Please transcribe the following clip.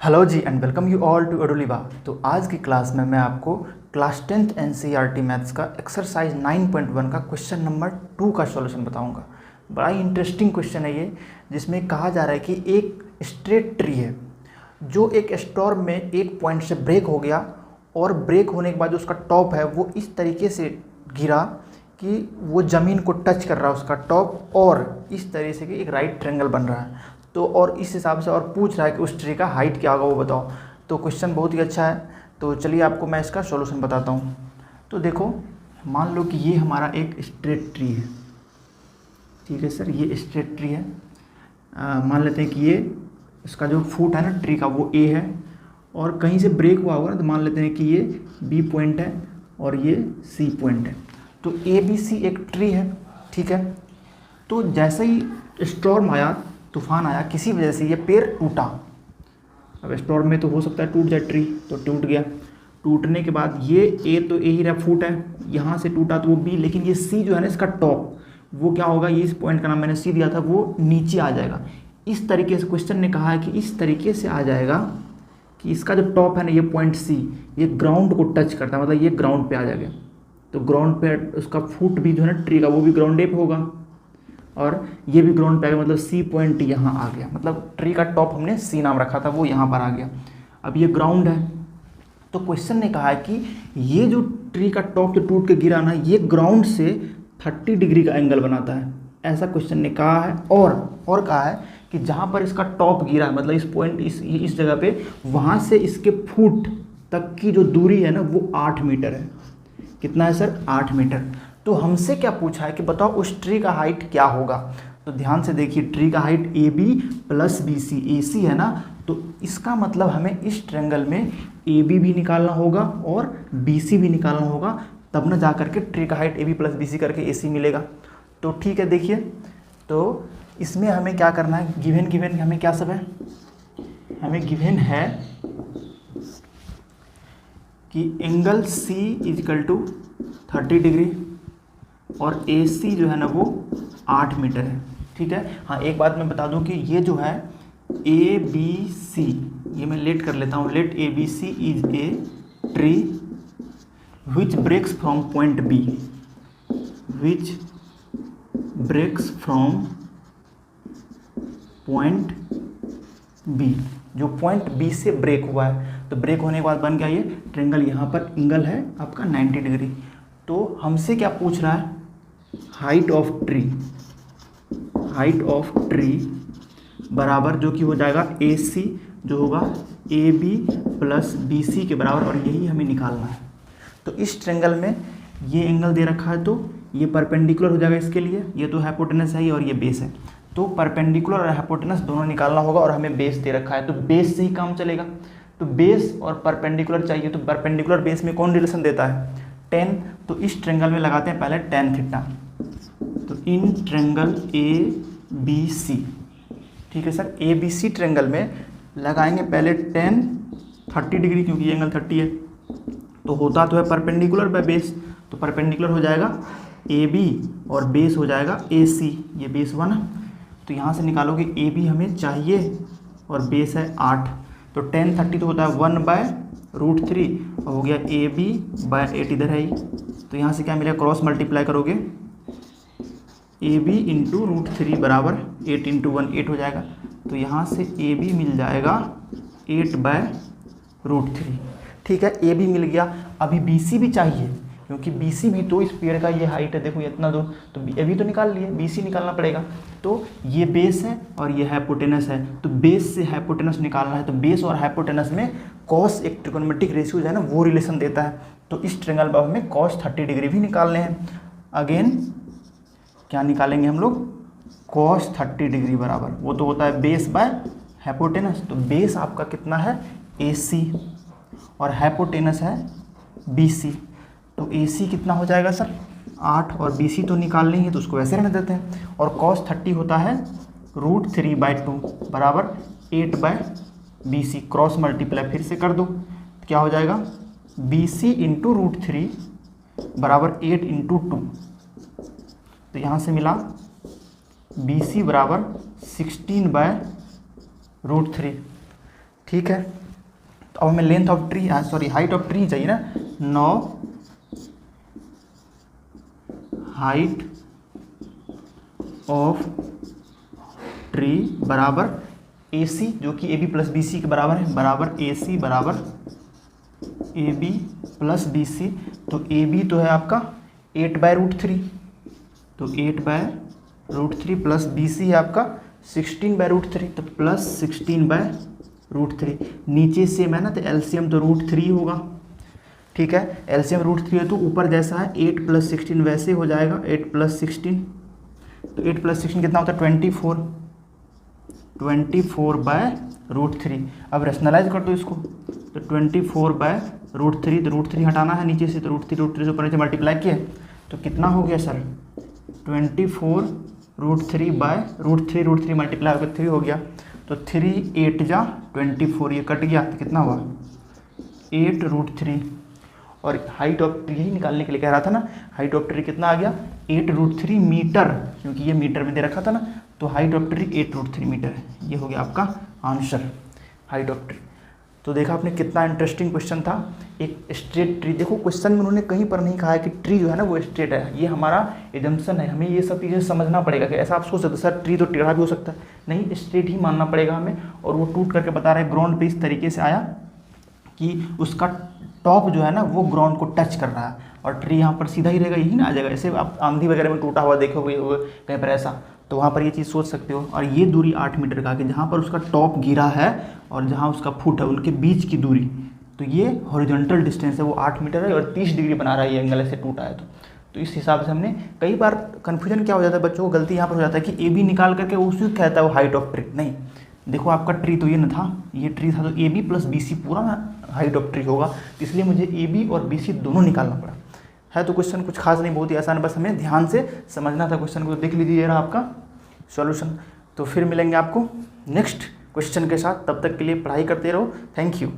Hello जी and welcome you all to एडुलिबा। तो आज की क्लास में मैं आपको क्लास 10th एनसीईआरटी मैथ्स का एक्सरसाइज 9.1 का क्वेश्चन नंबर 2 का सॉल्यूशन बताऊंगा। बड़ा ही इंटरेस्टिंग क्वेश्चन है ये, जिसमें कहा जा रहा है कि एक स्ट्रेट ट्री है जो एक स्टॉर्म में एक पॉइंट से ब्रेक हो गया और ब्रेक होने के बाद जो उसका टॉप है वो इस तरीके से गिरा कि वो ज़मीन को टच कर रहा है उसका टॉप, और इस तरह से कि एक राइट ट्रायंगल बन रहा है। तो और इस हिसाब से और पूछ रहा है कि उस ट्री का हाइट क्या होगा वो बताओ। तो क्वेश्चन बहुत ही अच्छा है। तो चलिए आपको मैं इसका सॉल्यूशन बताता हूँ। तो देखो, मान लो कि ये हमारा एक स्ट्रेट ट्री है। ठीक है सर, ये स्ट्रेट ट्री है। मान लेते हैं कि ये इसका जो फुट है ना ट्री का वो ए है, और कहीं से ब्रेक हुआ होगा ना, तो मान लेते हैं कि ये बी पॉइंट है और ये सी पॉइंट है। तो ए बी सी एक ट्री है। ठीक है, तो जैसे ही स्टॉर्म आया, तूफान आया, किसी वजह से ये पेड़ टूटा। अब स्टॉर्म में तो हो सकता है टूट जाए ट्री, तो टूट गया। टूटने के बाद ये ए तो ए ही रहा, फुट है, यहाँ से टूटा तो वो बी, लेकिन ये सी जो है ना इसका टॉप, वो क्या होगा, ये इस पॉइंट का नाम मैंने सी दिया था, वो नीचे आ जाएगा। इस तरीके से क्वेश्चन ने कहा है कि इस तरीके से आ जाएगा कि इसका जो टॉप है ना, ये पॉइंट सी, ये ग्राउंड को टच करता है, मतलब ये ग्राउंड पे आ जाएगा। तो ग्राउंड पे उसका फुट भी जो है ना ट्री का, वो भी ग्राउंड पे होगा, और ये भी ग्राउंड पे आ गया, मतलब सी पॉइंट यहाँ आ गया। मतलब ट्री का टॉप हमने सी नाम रखा था, वो यहाँ पर आ गया। अब ये ग्राउंड है। तो क्वेश्चन ने कहा है कि ये जो ट्री का टॉप जो टूट के गिरा ना, ये ग्राउंड से 30 डिग्री का एंगल बनाता है, ऐसा क्वेश्चन ने कहा है। और कहा है कि जहाँ पर इसका टॉप गिरा है, मतलब इस पॉइंट इस जगह पे, वहाँ से इसके फुट तक की जो दूरी है ना, वो 8 मीटर है। कितना है सर? 8 मीटर। तो हमसे क्या पूछा है कि बताओ उस ट्री का हाइट क्या होगा। तो ध्यान से देखिए, ट्री का height A B plus B C, A C है ना, तो इसका मतलब हमें इस ट्रायंगल में ए बी भी निकालना होगा और बी सी भी निकालना होगा, तब ना जा करके ट्री का height A B plus B C करके ए सी मिलेगा। तो ठीक है, देखिए, तो इसमें हमें क्या करना है, गिवन हमें क्या सब है, हमें गिवन है कि angle C is equal to 30 degree और ए सी जो है ना वो 8 मीटर है। ठीक है। हाँ, एक बात मैं बता दूं कि ये जो है ए बी सी, ये मैं लेट कर लेता हूँ, let A B C is a tree which breaks from point B, which breaks from point B, जो पॉइंट बी से ब्रेक हुआ है। तो ब्रेक होने के बाद बन गया ये ट्रायंगल, यहाँ पर एंगल है आपका 90 डिग्री। तो हमसे क्या पूछ रहा है, height of tree, height of tree बराबर जो कि हो जाएगा ए सी, जो होगा A B plus B C के बराबर, और यही हमें निकालना है। तो इस ट्रायंगल में ये एंगल दे रखा है, तो ये परपेंडिकुलर हो जाएगा इसके लिए, ये तो हाइपोटेनस है और ये बेस है। तो परपेंडिकुलर और हाइपोटेनस दोनों निकालना होगा, और हमें बेस दे रखा है, तो बेस से ही काम चलेगा। तो बेस और परपेंडिकुलर चाहिए, तो परपेंडिकुलर बेस में कौन रिलेशन देता है, 10। तो इस ट्रायंगल में लगाते हैं पहले tan थीटा। तो in triangle A B C, ठीक है sir, A B C triangle में लगाएंगे पहले tan 30 डिग्री, क्योंकि ये एंगल 30 है। तो होता तो है परपेंडिकुलर बाय बेस, तो परपेंडिकुलर हो जाएगा ए बी और बेस हो जाएगा ए सी, ये बेस 1। तो यहाँ से निकालोगे ए बी हमें चाहिए और बेस है 8, तो tan 30 तो होता है 1/√3, और हो गया ए बी बाय 8 इधर है ही। तो यहाँ से क्या मिलेगा, क्रॉस मल्टीप्लाई करोगे, ए बी इंटू √3 बराबर 8 इंटू 1 8 हो जाएगा। तो यहाँ से ए बी मिल जाएगा 8/√3। ठीक है, ए बी मिल गया। अभी बी सी भी चाहिए, क्योंकि बी सी भी तो इस पेड़ का ये हाइट है, देखो ये इतना दो, तो ए बी तो निकाल लिए, बी सी निकालना पड़ेगा। तो ये बेस है और ये हाइपोटेनस है, तो बेस से हाइपोटेनस निकालना है। तो बेस और हाइपोटेनस में कॉस, एक ट्रिगोनोमेट्रिक रेशियो है ना, वो रिलेशन देता है। तो इस ट्रायंगल पर हमें cos 30 डिग्री भी निकालने हैं। अगेन क्या निकालेंगे हम लोग, cos 30 डिग्री बराबर, वो तो होता है बेस बाय हाइपोटेनस। तो बेस आपका कितना है, AC, और हाइपोटेनस है BC। तो AC कितना हो जाएगा सर, 8, और BC तो निकाल लेंगे, तो उसको वैसे रहने देते हैं। और cos 30 होता है √3/2 बराबर 8/BC, क्रॉस मल्टीप्लाई फिर से कर दो, तो क्या हो जाएगा, BC इंटू √3 बराबर 8 इंटू 2। तो यहाँ से मिला BC बराबर 16/√3। ठीक है। तो अब हमें length of tree sorry height of tree चाहिए ना, 9 हाइट ऑफ ट्री बराबर AC, जो कि AB प्लस BC के बराबर है, बराबर AC बराबर AB प्लस BC। तो AB तो है आपका 8/√3, तो 8/√3 प्लस BC है आपका 16/√3, तो प्लस 16/√3। नीचे सेम है ना, तो LCM तो √3 होगा, ठीक है। LCM √3 है तो ऊपर जैसा है 8 + 16 वैसे हो जाएगा, 8 + 16, तो 8 + 16 कितना होता है 24, 24/√3। अब रेशनलाइज कर दो इसको, तो 24/√3, तो √3 हटाना है नीचे से, तो √3 से ऊपर नीचे मल्टीप्लाई किया तो कितना हो गया सर 24√3/√3 मल्टीप्लाई होकर 3 हो गया, तो 3 8 जा 24, ये कट गया तो कितना हुआ 8√3। और हाइट ऑफ ट्री ही निकालने के लिए कह रहा था ना, हाइट ऑफ ट्री कितना आ गया 8√3 मीटर, क्योंकि ये मीटर में दे रखा था ना, तो हाइट ऑफ ट्री 8√3 मीटर है। ये हो गया आपका आंसर हाइट ऑफ ट्री। तो देखा आपने कितना इंटरेस्टिंग क्वेश्चन था। एक स्ट्रेट ट्री, देखो क्वेश्चन में उन्होंने कहीं पर नहीं कहा है कि ट्री जो है ना वो स्ट्रेट है, ये हमारा एजम्पशन है, हमें ये सब चीज़ें समझना पड़ेगा कि ऐसा आप सोच सकते सर ट्री तो टेढ़ा भी हो सकता है, नहीं स्ट्रेट ही मानना पड़ेगा हमें। और वो टूट करके बता रहे ग्राउंड पे इस तरीके से आया कि उसका टॉप जो है ना वो ग्राउंड को टच कर रहा है, और ट्री यहाँ पर सीधा ही रहेगा, यही ना आ जाएगा। ऐसे आप आंधी वगैरह में टूटा हुआ देखोगे कहीं पर ऐसा, तो वहाँ पर ये चीज़ सोच सकते हो। और ये दूरी 8 मीटर का, कि जहाँ पर उसका टॉप गिरा है और जहाँ उसका फुट है उनके बीच की दूरी, तो ये हॉरिजॉन्टल डिस्टेंस है वो 8 मीटर है, और 30 डिग्री बना रहा है ये एंगल ऐसे टूटा है। तो इस हिसाब से हमने कई बार कन्फ्यूजन क्या हो जाता है बच्चों को, गलती यहाँ पर हो जाता है कि AB निकाल करके उसी को कहता है वो हाइट ऑफ ट्री। नहीं, देखो आपका ट्री तो ये न था, ये ट्री था, तो AB + BC पूरा हाइट ऑफ ट्री होगा, तो इसलिए मुझे AB और BC दोनों निकालना पड़ा है। तो क्वेश्चन कुछ खास नहीं, बहुत ही आसान, बस हमें ध्यान से समझना था क्वेश्चन को। देख लीजिए ये रहा आपका सॉल्यूशन। तो फिर मिलेंगे आपको नेक्स्ट क्वेश्चन के साथ, तब तक के लिए पढ़ाई करते रहो। Thank you.